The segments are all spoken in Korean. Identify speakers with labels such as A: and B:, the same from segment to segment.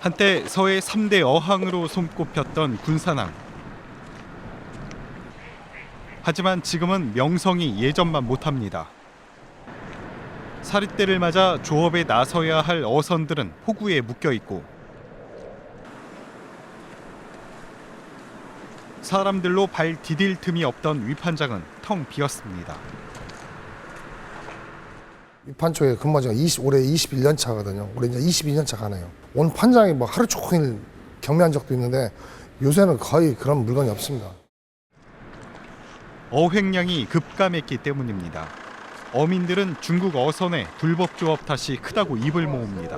A: 한때 서해 3대 어항으로 손꼽혔던 군산항. 하지만 지금은 명성이 예전만 못합니다. 사릿대를 맞아 조업에 나서야 할 어선들은 호구에 묶여 있고 사람들로 발 디딜 틈이 없던 위판장은 텅 비었습니다.
B: 위판초에 근무한 지가 올해 21년 차거든요. 올해 이제 22년 차 가네요. 오늘 판장이 뭐 하루 종일 경매한 적도 있는데 요새는 거의 그런 물건이 없습니다.
A: 어획량이 급감했기 때문입니다. 어민들은 중국 어선의 불법 조업 탓이 크다고 입을 모읍니다.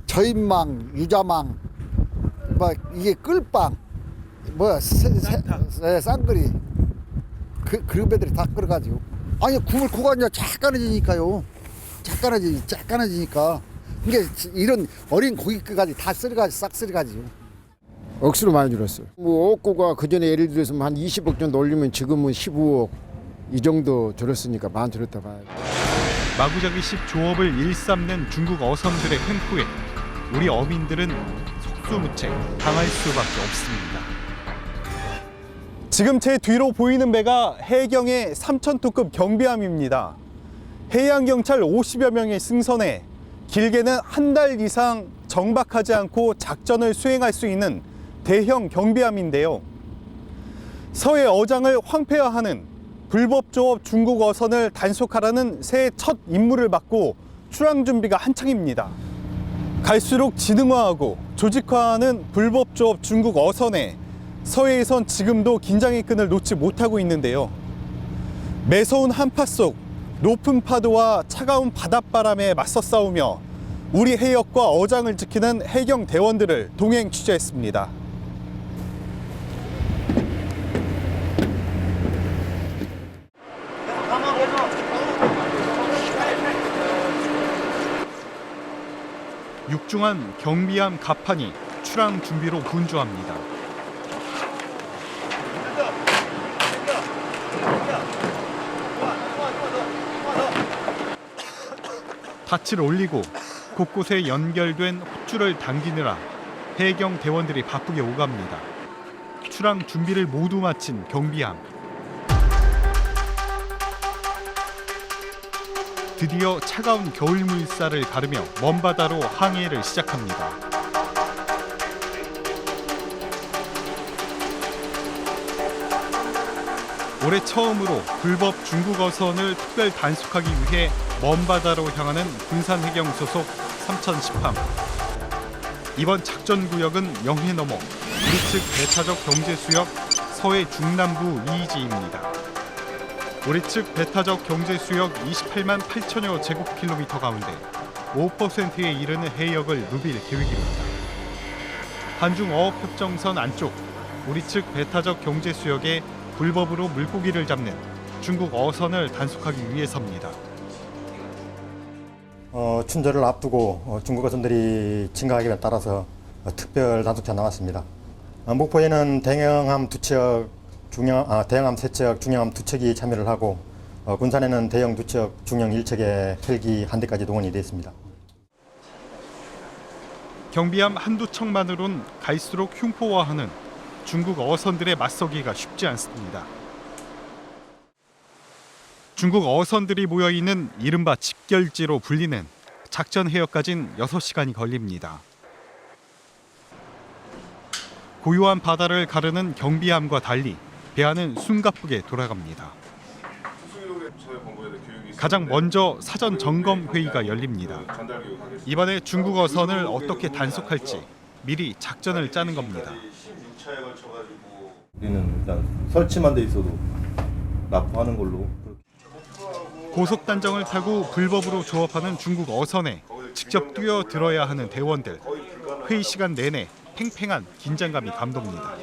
C: 저인망, 유자망, 뭐 이게 끌빵, 쌍거리 그런 배들이 다 끌어가지고 아니 구물 구간이 작가해지니까요. 작가해지니까 이게 이런 어린 고깃까지 다 싹 쓸어가지고.
D: 억수로 많이 줄었어요. 뭐 억고가 그 전에 예를 들어서 한 20억 정도 올리면 지금은 15억 이 정도 줄었으니까 많이 줄었다 봐요.
A: 마구잡이식 조업을 일삼는 중국 어선들의 횡포에 우리 어민들은 속수무책 당할 수밖에 없습니다. 지금 제 뒤로 보이는 배가 해경의 3,000톤급 경비함입니다. 해양경찰 50여 명의 승선에 길게는 한 달 이상 정박하지 않고 작전을 수행할 수 있는 대형 경비함인데요. 서해 어장을 황폐화하는 불법 조업 중국 어선을 단속하라는 새해 첫 임무를 맡고 출항 준비가 한창입니다. 갈수록 지능화하고 조직화하는 불법 조업 중국 어선에 서해에선 지금도 긴장의 끈을 놓지 못하고 있는데요. 매서운 한파 속 높은 파도와 차가운 바닷바람에 맞서 싸우며 우리 해역과 어장을 지키는 해경 대원들을 동행 취재했습니다. 육중한 경비함 갑판이 출항 준비로 분주합니다. 닻을 올리고 곳곳에 연결된 호줄을 당기느라 해경 대원들이 바쁘게 오갑니다. 출항 준비를 모두 마친 경비함. 드디어 차가운 겨울 물살을 가르며 먼 바다로 항해를 시작합니다. 올해 처음으로 불법 중국 어선을 특별 단속하기 위해 먼 바다로 향하는 군산해경 소속 3010함. 이번 작전 구역은 영해 넘어 우리 측 배타적 경제수역 서해 중남부 이지입니다. 우리 측 배타적 경제수역 28만 8천여 제곱킬로미터 가운데 5%에 이르는 해역을 누빌 계획입니다. 한중어업협정선 안쪽 우리 측 배타적 경제수역에 불법으로 물고기를 잡는 중국 어선을 단속하기 위해서입니다.
E: 춘절을 앞두고 중국 어선들이 증가하기에 따라서 특별 단속차 나왔습니다. 목포에는 대형함 2척, 대형함 3척, 중형함 2척이 참여를 하고 군산에는 대형 2척, 중형 1척의 헬기 한 대까지 동원이 되어 있습니다.
A: 경비함 한두 척만으론 갈수록 흉포화하는 중국 어선들의 맞서기가 쉽지 않습니다. 중국 어선들이 모여있는 이른바 집결지로 불리는 작전 해역까진 6시간이 걸립니다. 고요한 바다를 가르는 경비함과 달리 배안은 숨가쁘게 돌아갑니다. 가장 먼저 사전 점검 회의가 열립니다. 이번에 중국 어선을 어떻게 단속할지 미리 작전을 짜는 겁니다.
F: 우리는 일단 설치만 돼 있어도 납부하는 걸로.
A: 고속단정을 타고 불법으로 조업하는 중국 어선에 직접 뛰어들어야 하는 대원들. 회의 시간 내내 팽팽한 긴장감이 감돕니다.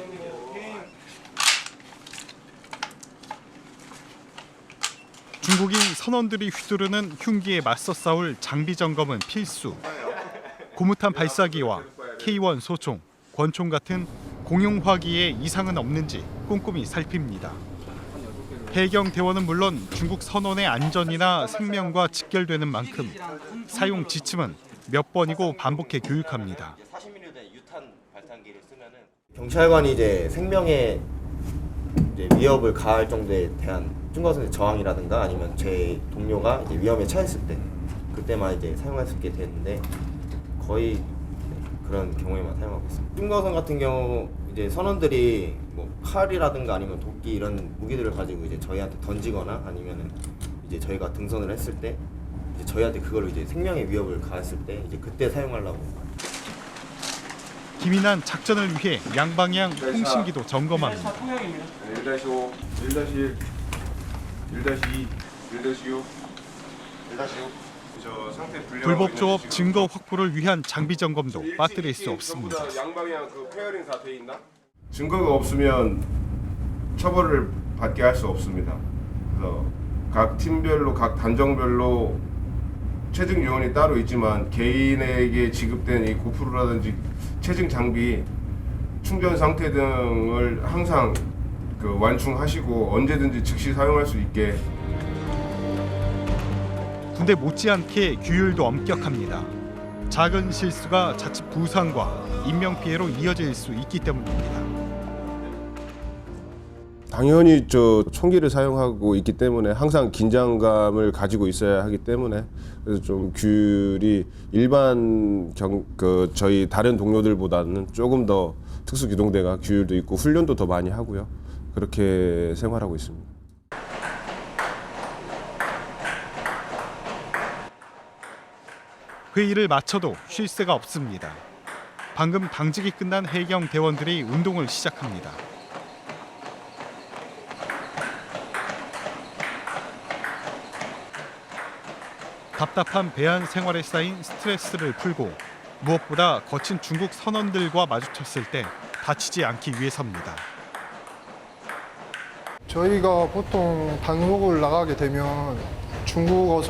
A: 중국인 선원들이 휘두르는 흉기에 맞서 싸울 장비 점검은 필수. 고무탄 발사기와 K1 소총, 권총 같은 공용화기에 이상은 없는지 꼼꼼히 살핍니다. 해경 대원은 물론 중국 선원의 안전이나 생명과 직결되는 만큼 사용 지침은 몇 번이고 반복해 교육합니다.
G: 40mm 된 유탄 발탄기를 쓰면은
H: 경찰관이 이제 생명에 이제 위협을 가할 정도에 대한 중과선의 저항이라든가 아니면 제 동료가 이제 위험에 처했을 때 그때만 이제 사용할 수 있게 되는데 거의 그런 경우에만 사용하고 있습니다. 중과선 같은 경우 이제 선원들이 뭐 칼이라든가 아니면 도끼 이런 무기들을 가지고 이제 저희한테 던지거나 아니면은 이제 저희가 등선을 했을 때 이제 저희한테 그걸로 이제 생명의 위협을 가했을 때 이제 그때 사용하려고.
A: 기민한 작전을 위해 양방향 통신기도 점검합니다.
I: 1-5, 1-1, 1-2, 1-6, 1-6.
A: 불법 조업 증거 확보를 위한 장비 점검도 빠뜨릴 수 없습니다.
I: 양방향 그 페어링 다 돼 있나? 증거가 없으면 처벌을 받게 할 수 없습니다. 그래서 각 팀별로 각 단정별로 체증 요원이 따로 있지만 개인에게 지급된 이 고프로라든지 체증 장비 충전 상태 등을 항상 그 완충하시고 언제든지 즉시 사용할 수 있게.
A: 군대 못지않게 규율도 엄격합니다. 작은 실수가 자칫 부상과 인명피해로 이어질 수 있기 때문입니다.
I: 당연히 총기를 사용하고 있기 때문에 항상 긴장감을 가지고 있어야 하기 때문에 그래서 좀 규율이 일반 저희 다른 동료들보다는 조금 더 특수기동대가 규율도 있고 훈련도 더 많이 하고요. 그렇게 생활하고 있습니다.
A: 회의를 마쳐도 쉴 새가 없습니다. 방금 당직이 끝난 해경 대원들이 운동을 시작합니다. 답답한 배안 생활에 쌓인 스트레스를 풀고 무엇보다 거친 중국 선원들과 마주쳤을 때 다치지 않기 위해서입니다.
J: 저희가 보통 단속을 나가게 되면 중국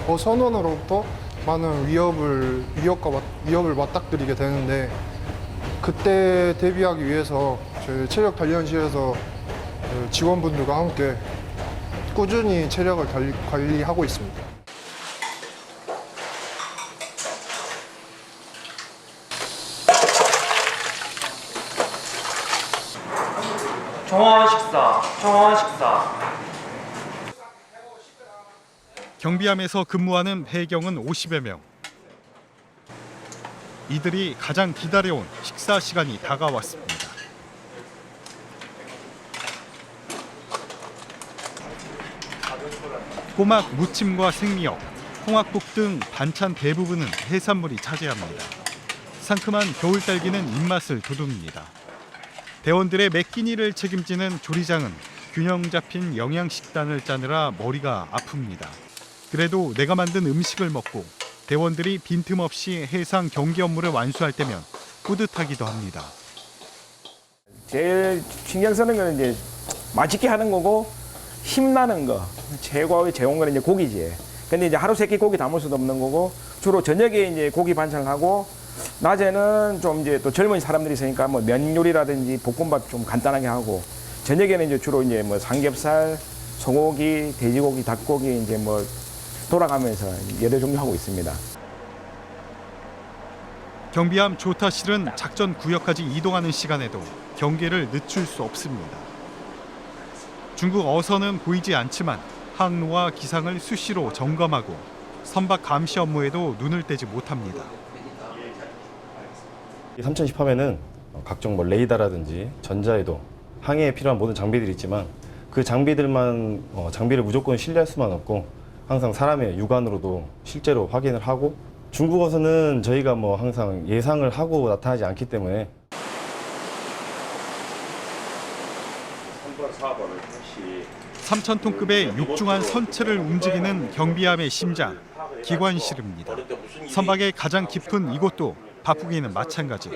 J: 어선원으로부터 많은 위협을 맞닥뜨리게 되는데 그때 대비하기 위해서 저희 체력 단련실에서 직원분들과 함께 꾸준히 체력을 관리하고 있습니다.
G: 청원 식사.
A: 경비함에서 근무하는 해경은 50여 명. 이들이 가장 기다려온 식사 시간이 다가왔습니다. 꼬막 무침과 생미역, 홍합국 등 반찬 대부분은 해산물이 차지합니다. 상큼한 겨울 딸기는 입맛을 돋웁니다. 대원들의 매 끼니를 책임지는 조리장은 균형 잡힌 영양식단을 짜느라 머리가 아픕니다. 그래도 내가 만든 음식을 먹고 대원들이 빈틈없이 해상 경계 업무를 완수할 때면 뿌듯하기도 합니다.
K: 제일 신경 쓰는 건 이제 맛있게 하는 거고 힘나는 거. 최고의 좋은 거는 이제 고기지. 근데 이제 하루 세끼 고기 담을 수도 없는 거고 주로 저녁에 이제 고기 반찬을 하고 낮에는 좀 이제 또 젊은 사람들이 있으니까 뭐 면 요리라든지 볶음밥 좀 간단하게 하고 저녁에는 이제 주로 이제 뭐 삼겹살, 소고기, 돼지고기, 닭고기 이제 뭐 돌아가면서 여러 종류 하고 있습니다.
A: 경비함 조타실은 작전 구역까지 이동하는 시간에도 경계를 늦출 수 없습니다. 중국 어선은 보이지 않지만 항로와 기상을 수시로 점검하고 선박 감시 업무에도 눈을 떼지 못합니다.
L: 3010 하면은 각종 뭐 레이더라든지 전자에도 항해에 필요한 모든 장비들이 있지만 그 장비들만 장비를 무조건 신뢰할 수만 없고 항상 사람의 육안으로도 실제로 확인을 하고 중국어선은 저희가 뭐 항상 예상을 하고 나타나지 않기 때문에
A: 3,000톤급의 육중한 선체를 움직이는 경비함의 심장, 기관실입니다. 선박의 가장 깊은 이곳도 바쁘기는 마찬가지.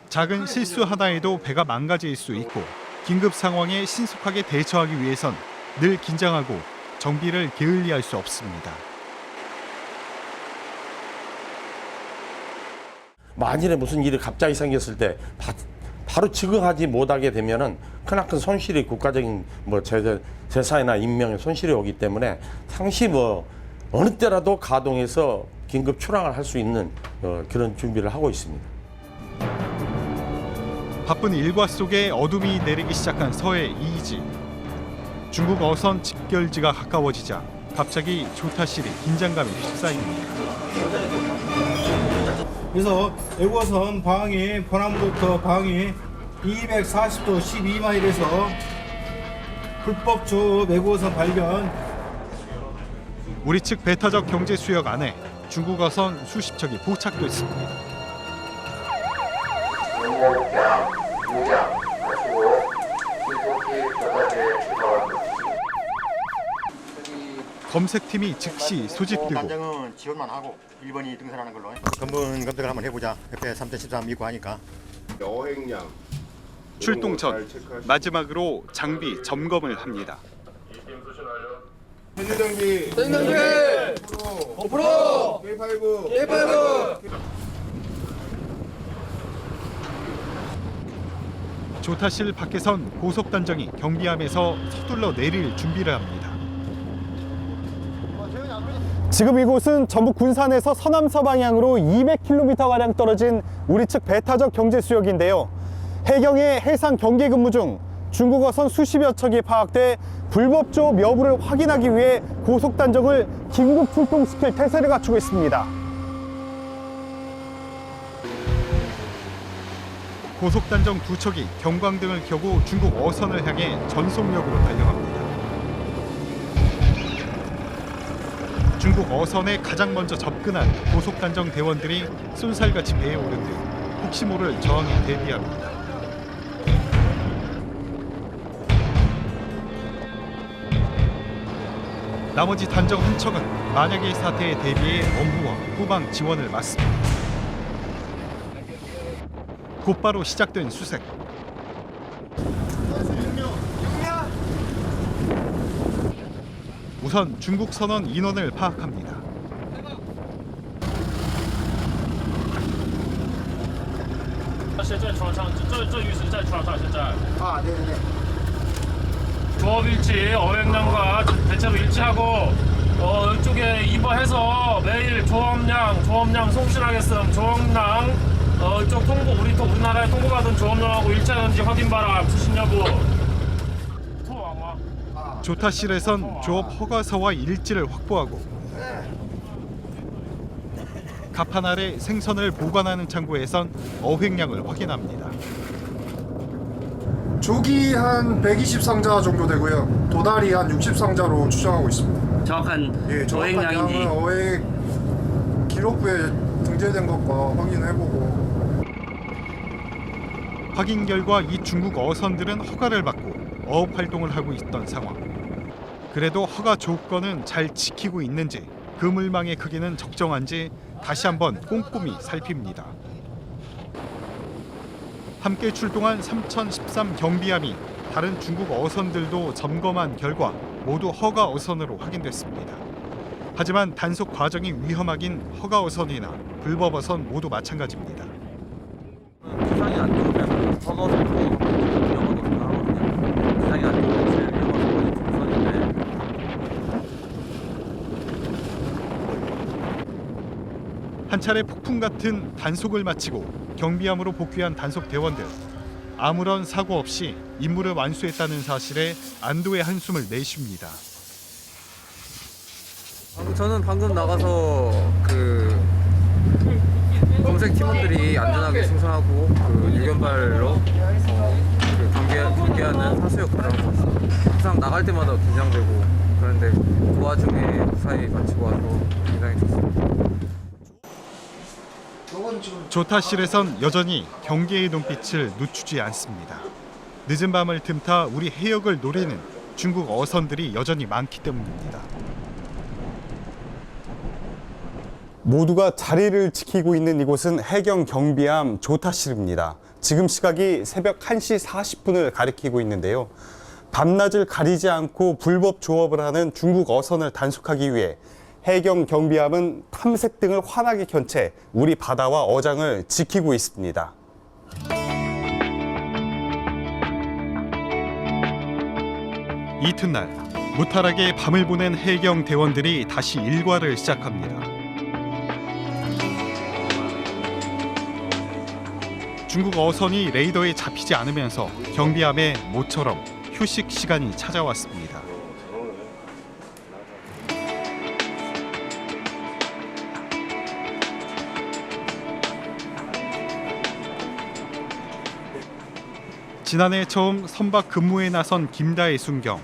A: 작은 실수 하나에도 배가 망가질 수 있고 긴급 상황에 신속하게 대처하기 위해선 늘 긴장하고 정비를 게을리할 수 없습니다.
M: 만일에 무슨 일이 갑자기 생겼을 때 바로 즉응하지 못하게 되면은 크나큰 손실이 국가적인 뭐 재산이나 인명의 손실이 오기 때문에 상시 뭐 어느 때라도 가동해서 긴급 출항을 할 수 있는 그런 준비를 하고 있습니다.
A: 바쁜 일과 속에 어둠이 내리기 시작한 서해 이지. 중국 어선 집결지가 가까워지자 갑자기 조타실이 긴장감에 휩싸입니다.
N: 그래서 애고선 방위 번함부터 방위 240도 12마일에서 불법 조업 애고선 발견.
A: 우리 측 배타적 경제 수역 안에 중국 어선 수십 척이 포착됐습니다. 검색팀이 즉시 소집되고
E: 단정은 지원만 하고 1번이 등산하는 걸로 검문 검색을 한번 해보자. 옆에 3.13 미고 하니까.
I: 어획량
A: 출동 전 마지막으로 장비 점검을 합니다.
I: 현재 장비 5% K5
A: 조타실 밖에선 고속단정이 경비함에서 서둘러 내릴 준비를 합니다. 지금 이곳은 전북 군산에서 서남서 방향으로 200km가량 떨어진 우리 측 배타적 경제수역인데요. 해경의 해상 경계 근무 중 중국 어선 수십여 척이 파악돼 불법 조업 여부를 확인하기 위해 고속단정을 긴급 출동시킬 태세를 갖추고 있습니다. 고속단정 두 척이 경광등을 켜고 중국 어선을 향해 전속력으로 달려갑니다. 중국 어선에 가장 먼저 접근한 고속단정 대원들이 쏜살같이 배에 오른 뒤 혹시 모를 저항에 대비합니다. 나머지 단정 한 척은 만약의 사태에 대비해 엄호와 후방 지원을 맡습니다. 곧바로 시작된 수색. 우선 중국 선원 인원을 파악합니다.
O: 조업 일치, 어획량과 대체로 일치하고 이쪽에 입어해서 매일 조업량 송신하겠음. 조업량 이쪽 통보 우리나라에 통보받은 조업량하고 일치하는지 확인 바람. 수신 여부.
A: 조타실에선 조업 허가서와 일지를 확보하고 갑판 아래 생선을 보관하는 창고에선 어획량을 확인합니다.
J: 조기 한 120상자 정도 되고요. 도다리 한 60상자로 추정하고 있습니다.
O: 정확한
J: 어획량인지 어획 기록부에 등재된 것과 확인해보고
A: 확인 결과 이 중국 어선들은 허가를 받고 어업 활동을 하고 있던 상황. 그래도 허가 조건은 잘 지키고 있는지 그물망의 크기는 적정한지 다시 한번 꼼꼼히 살핍니다. 함께 출동한 3013 경비함이 다른 중국 어선들도 점검한 결과 모두 허가 어선으로 확인됐습니다. 하지만 단속 과정이 위험하긴 허가 어선이나 불법 어선 모두 마찬가지입니다.
G: 기상이 안 좋으면 허가 어선도 위험하다고 생각하거든요. 기상이 안 좋으면 제일 위험한 어선이 중선인데
A: 한 차례 폭풍 같은 단속을 마치고 경비함으로 복귀한 단속 대원들. 아무런 사고 없이 임무를 완수했다는 사실에 안도의 한숨을 내쉽니다.
G: 저는 방금 나가서 그 검색 팀원들이 안전하게 승선하고 그 유견발로 그 경계하는 하수 역할을 하고 있어요. 항상 나갈 때마다 긴장되고 그런데 그 와중에 무사히 마치고 와서 굉장히 좋습니다.
A: 조타실에선 여전히 경계의 눈빛을 늦추지 않습니다. 늦은 밤을 틈타 우리 해역을 노리는 중국 어선들이 여전히 많기 때문입니다. 모두가 자리를 지키고 있는 이곳은 해경 경비함 조타실입니다. 지금 시각이 새벽 1시 40분을 가리키고 있는데요. 밤낮을 가리지 않고 불법 조업을 하는 중국 어선을 단속하기 위해 해경 경비함은 탐색등을 환하게 켠 채 우리 바다와 어장을 지키고 있습니다. 이튿날 무탈하게 밤을 보낸 해경 대원들이 다시 일과를 시작합니다. 중국 어선이 레이더에 잡히지 않으면서 경비함에 모처럼 휴식 시간이 찾아왔습니다. 지난해 처음 선박 근무에 나선 김다혜 순경.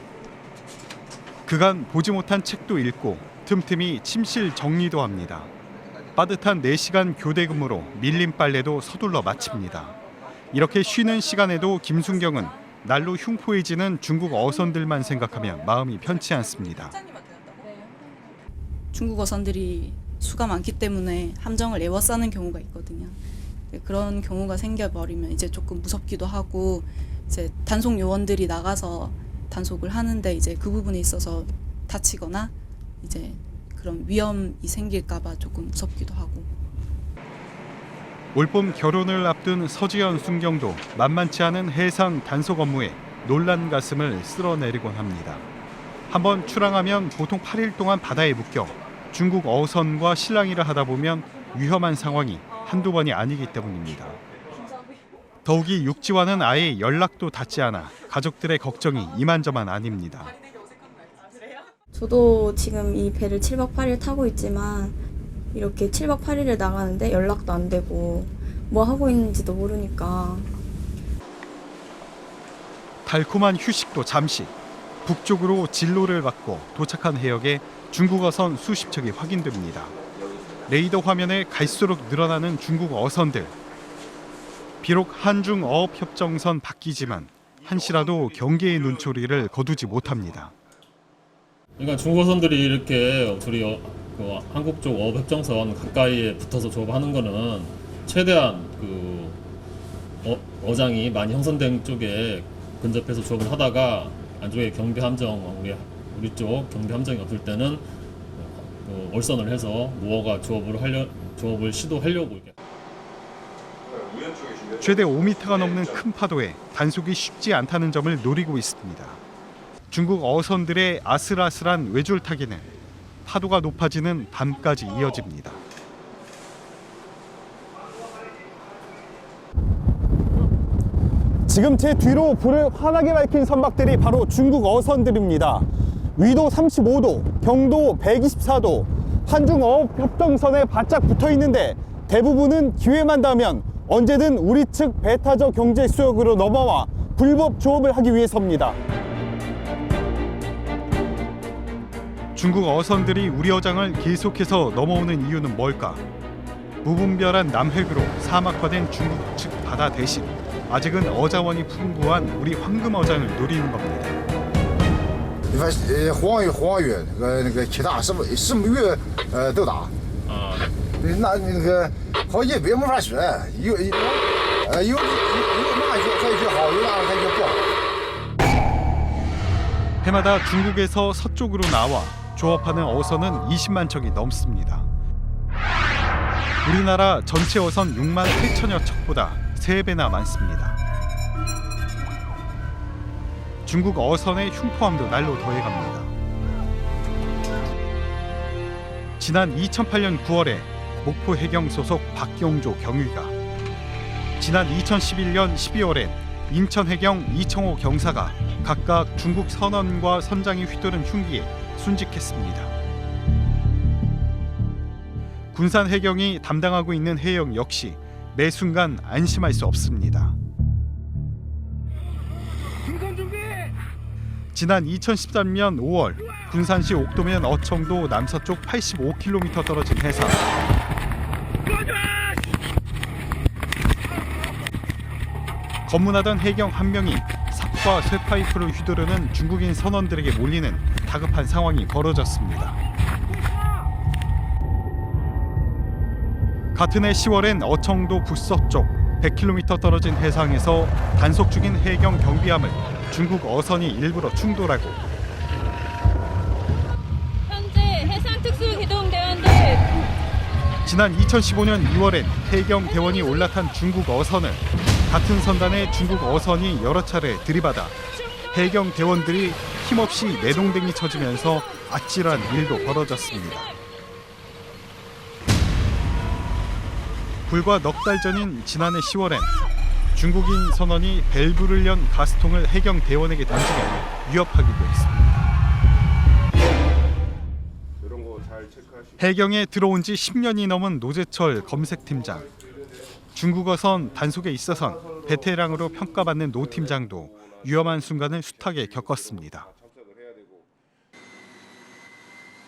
A: 그간 보지 못한 책도 읽고 틈틈이 침실 정리도 합니다. 빠듯한 4시간 교대 근무로 밀린 빨래도 서둘러 마칩니다. 이렇게 쉬는 시간에도 김순경은 날로 흉포해지는 중국 어선들만 생각하면 마음이 편치 않습니다.
P: 중국 어선들이 수가 많기 때문에 함정을 에워싸는 경우가 있거든요. 그런 경우가 생겨버리면 이제 조금 무섭기도 하고, 이제 단속 요원들이 나가서 단속을 하는데 이제 그 부분에 있어서 다치거나 이제 그런 위험이 생길까봐 조금 무섭기도 하고.
A: 올봄 결혼을 앞둔 서지연 순경도 만만치 않은 해상 단속 업무에 놀란 가슴을 쓸어내리곤 합니다. 한번 출항하면 보통 8일 동안 바다에 묶여 중국 어선과 실랑이를 하다 보면 위험한 상황이 한두 번이 아니기 때문입니다. 더욱이 육지와는 아예 연락도 닿지 않아 가족들의 걱정이 이만저만 아닙니다.
Q: 저도 지금 이 배를 7박 8일 타고 있지만 이렇게 7박 8일을 나가는데 연락도 안 되고 뭐 하고 있는지도 모르니까.
A: 달콤한 휴식도 잠시. 북쪽으로 진로를 받고 도착한 해역에 중국 어선 수십 척이 확인됩니다. 레이더 화면에 갈수록 늘어나는 중국 어선들. 비록 한중 어업협정선 바뀌지만 한시라도 경계의 눈초리를 거두지 못합니다.
O: 그러니까 중국 어선들이 이렇게 우리 한국 쪽 어업협정선 가까이에 붙어서 조업하는 거는 최대한 어장이 많이 형성된 쪽에 근접해서 조업을 하다가 안쪽에 경비 함정, 우리 쪽 경비 함정이 없을 때는 얼선을 해서 무어가 조업을 시도하려고 이렇게.
A: 최대 5m가 넘는 큰 파도에 단속이 쉽지 않다는 점을 노리고 있습니다. 중국 어선들의 아슬아슬한 외줄타기는 파도가 높아지는 밤까지 이어집니다. 지금 제 뒤로 불을 환하게 밝힌 선박들이 바로 중국 어선들입니다. 위도 35도, 경도 124도, 한중 어업협정선에 바짝 붙어 있는데 대부분은 기회만 닿으면 언제든 우리 측 배타적 경제 수역으로 넘어와 불법 조업을 하기 위해서입니다. 중국 어선들이 우리 어장을 계속해서 넘어오는 이유는 뭘까? 무분별한 남획으로 사막화된 중국 측 바다 대신 아직은 어자원이 풍부한 우리 황금 어장을 노리는 겁니다.
B: 黄鱼、黄鱼，那个其他什么鱼都打。那个好也没法说，有那就好，有那就不好。
A: 해마다 중국에서 서쪽으로 나와 조업하는 어선은 20만 척이 넘습니다. 우리나라 전체 어선 6만 8천여 척보다 3배나 많습니다. 중국 어선의 흉포함도 날로 더해갑니다. 지난 2008년 9월에 목포 해경 소속 박경조 경위가, 지난 2011년 12월엔 인천 해경 이청호 경사가 각각 중국 선원과 선장이 휘두른 흉기에 순직했습니다. 군산 해경이 담당하고 있는 해역 역시 매 순간 안심할 수 없습니다. 지난 2013년 5월 군산시 옥도면 어청도 남서쪽 85km 떨어진 해상. 검문하던 해경 한 명이 삽과 쇠파이프를 휘두르는 중국인 선원들에게 몰리는 다급한 상황이 벌어졌습니다. 같은 해 10월엔 어청도 북서쪽 100km 떨어진 해상에서 단속 중인 해경 경비함을 중국 어선이 일부러 충돌하고,
R: 현재 해상특수기동대원들
A: 지난 2015년 2월엔 해경 대원이 올라탄 중국 어선을 같은 선단의 중국 어선이 여러 차례 들이받아 해경 대원들이 힘없이 내동댕이 쳐지면서 아찔한 일도 벌어졌습니다. 불과 넉 달 전인 지난해 10월엔 중국인 선원이 밸브를 연 가스통을 해경 대원에게 던지며 위협하기도 했습니다.
I: 이런 거 잘 체크하시고.
A: 해경에 들어온 지 10년이 넘은 노재철 검색팀장. 중국어선 단속에 있어선 베테랑으로 평가받는 노 팀장도 위험한 순간을 숱하게 겪었습니다.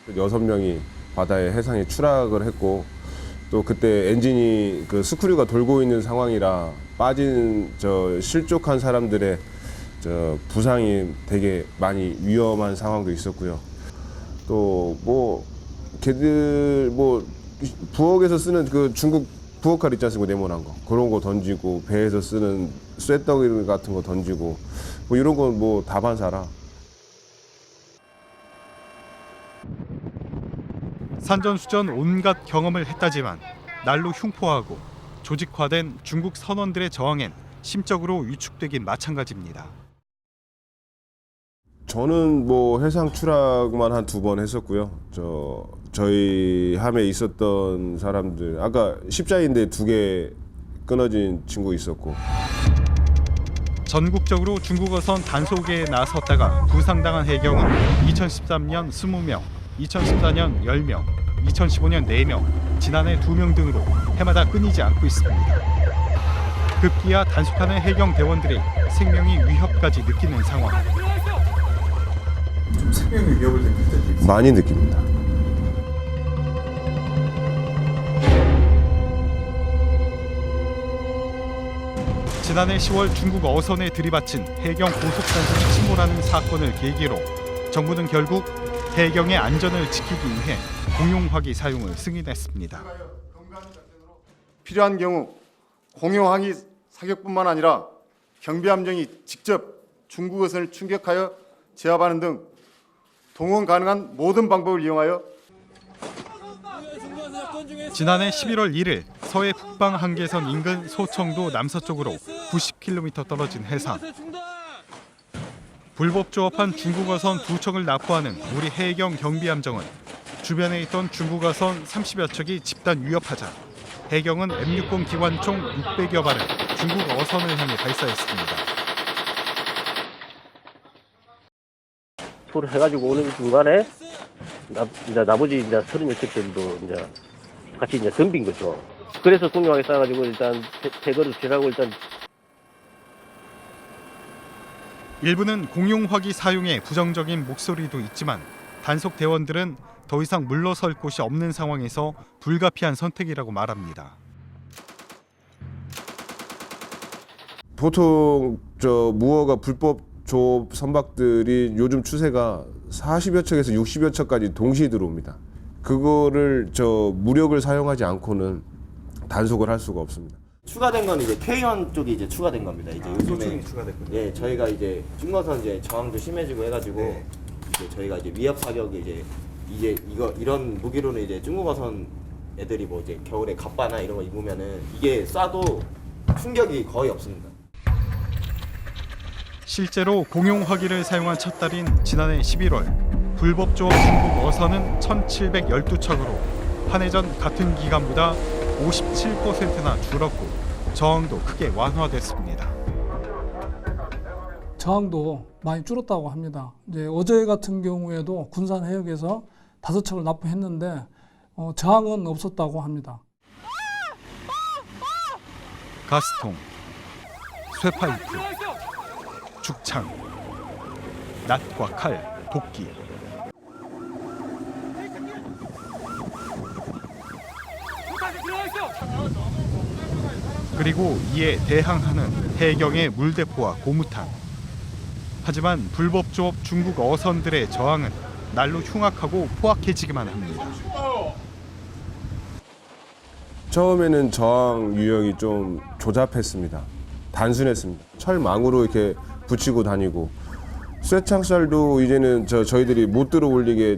I: 6명이 바다에 해상에 추락을 했고 또 그때 엔진이 그 스크류가 돌고 있는 상황이라 빠진 실족한 사람들의 부상이 되게 많이 위험한 상황도 있었고요. 또 뭐 걔들 뭐 부엌에서 쓰는 그 중국 부엌칼 있지 않습니까? 네모난 거 그런 거 던지고 배에서 쓰는 쇠떡이 같은 거 던지고 뭐 이런 건 뭐 다반사라.
A: 산전수전 온갖 경험을 했다지만 날로 흉포하고 조직화된 중국 선원들의 저항엔 심적으로 위축되긴 마찬가지입니다.
I: 저는 뭐 해상 추락만 한 2번 했었고요. 저희 함에 있었던 사람들 아까 십자인대 2개 끊어진 친구 있었고.
A: 전국적으로 중국어선 단속에 나섰다가 부상당한 해경은 2013년 20명, 2014년 10명, 2015년 4명, 지난해 2명 등으로 해마다 끊이지 않고 있습니다. 급기야 단속하는 해경 대원들이 생명이 위협까지 느끼는 상황. 좀 생명의 위협을 느낄 때도 있어요?
I: 많이 느낍니다.
A: 지난해 10월 중국 어선에 들이받친 해경 고속단속이 침몰하는 사건을 계기로 정부는 결국 해경의 안전을 지키기 위해 공용화기 사용을 승인했습니다.
J: 필요한 경우 공용화기 사격뿐만 아니라 경비함정이 직접 중국 어선을 충격하여 제압하는 등 동원 가능한 모든 방법을 이용하여
A: 지난해 11월 1일 서해 북방 한계선 인근 소청도 남서쪽으로 90km 떨어진 해상. 불법 조업한 중국어선 2척을 납포하는 우리 해경 경비함정은 주변에 있던 중국어선 30여 척이 집단 위협하자 해경은 M60 기관총 600여 발을 중국 어선을 향해 발사했습니다.
O: 토를 해가지고 오는 중간에 나머지 36척들도 이제 같이 이제 덤빈 거죠. 그래서 공룡하게 싸가지고 일단 대거를 지나고 일단
A: 일부는 공용화기 사용에 부정적인 목소리도 있지만 단속 대원들은 더 이상 물러설 곳이 없는 상황에서 불가피한 선택이라고 말합니다.
I: 보통 무어가 불법 조업 선박들이 요즘 추세가 40여 척에서 60여 척까지 동시에 들어옵니다. 그거를 무력을 사용하지 않고는 단속을 할 수가 없습니다.
H: 추가된 건 이제 K1 쪽이 이제 추가된 겁니다. 이제 요즘에
A: 추가됐군요.
H: 예, 저희가 이제 중거선 이제 저항도 심해지고 해가지고 이제 저희가 이제 위협 사격이 이제 이런 무기로는 이제 중국어선 애들이 뭐 이제 겨울에 갑바나 이런 거 입으면은 이게 쏴도 충격이 거의 없습니다.
A: 실제로 공용화기를 사용한 첫 달인 지난해 11월 불법 조업 중국 어선은 1,712척으로 한 해 전 같은 기간보다 57%나 줄었고 저항도 크게 완화됐습니다.
S: 저항도 많이 줄었다고 합니다. 이제 어제 같은 경우에도 군산 해역에서 5척을 납포했는데 저항은 없었다고 합니다.
A: 가스통, 쇠파이프, 죽창, 낫과 칼, 도끼. 그리고 이에 대항하는 해경의 물대포와 고무탄. 하지만 불법 조업 중국 어선들의 저항은 날로 흉악하고 포악해지기만 합니다.
I: 처음에는 저항 유형이 좀 조잡했습니다. 단순했습니다. 철망으로 이렇게 붙이고 다니고 쇠창살도 이제는 저희들이 못 들어 올리게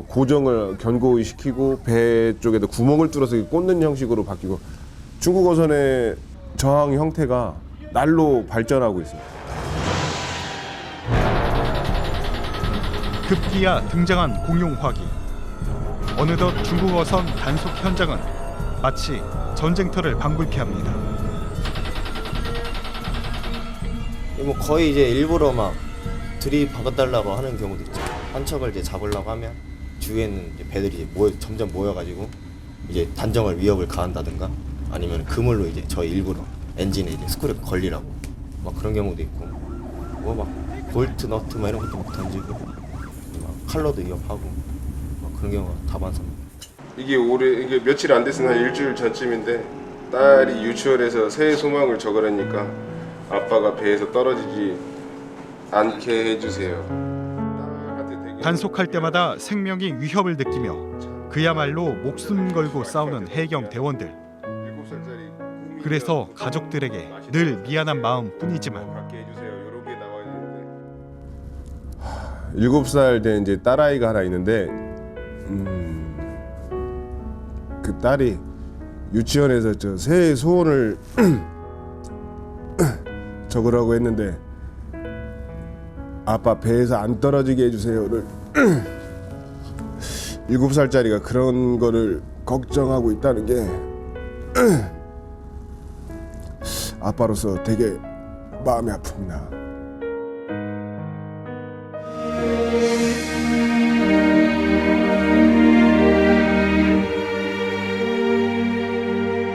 I: 고정을 견고히 시키고 배 쪽에다 구멍을 뚫어서 꽂는 형식으로 바뀌고 중국 어선의 저항 형태가 날로 발전하고 있습니다.
A: 급기야 등장한 공용화기. 어느덧 중국 어선 단속 현장은 마치 전쟁터를 방불케 합니다.
H: 뭐 거의 이제 일부러 막 들이박아달라고 하는 경우도 있죠. 한 척을 이제 잡으려고 하면 주위에는 이제 배들이 이제 점점 모여가지고 이제 단정을 위협을 가한다든가 아니면 그물로 이제 저희 일부러 엔진에 이제 스크류 걸리라고 막 그런 경우도 있고 뭐 막 볼트 너트 막 이런 것도 막 던지고 막 칼로도 위협하고 막 그런 경우가 다반사입니다.
I: 이게 며칠 안 됐으나 한 일주일 전쯤인데 딸이 유치원에서 새해 소망을 적으라니까 아빠가 배에서 떨어지지 않게 해주세요.
A: 단속할 때마다 생명의 위협을 느끼며 그야말로 목숨 걸고 싸우는 해경 대원들. 그래서 가족들에게 늘 미안한 마음뿐이지만
I: 7살 된 이제 딸아이가 하나 있는데 그 딸이 유치원에서 저 새해 소원을 적으라고 했는데 아빠 배에서 안 떨어지게 해주세요를 7살짜리가 그런 거를 걱정하고 있다는 게 아빠로서 되게 마음이 아픕니다.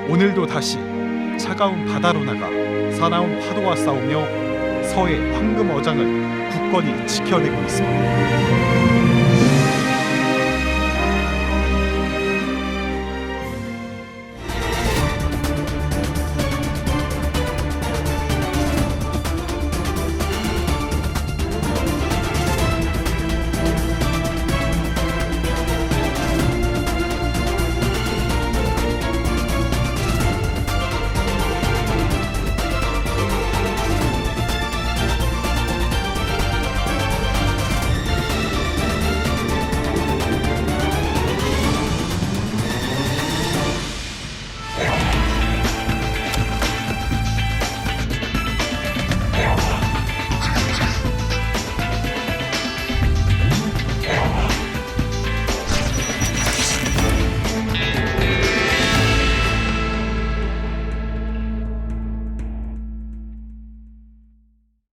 A: 오늘도 다시 차가운 바다로 나가 사나운 파도와 싸우며 서해 황금 어장을 굳건히 지켜내고 있습니다.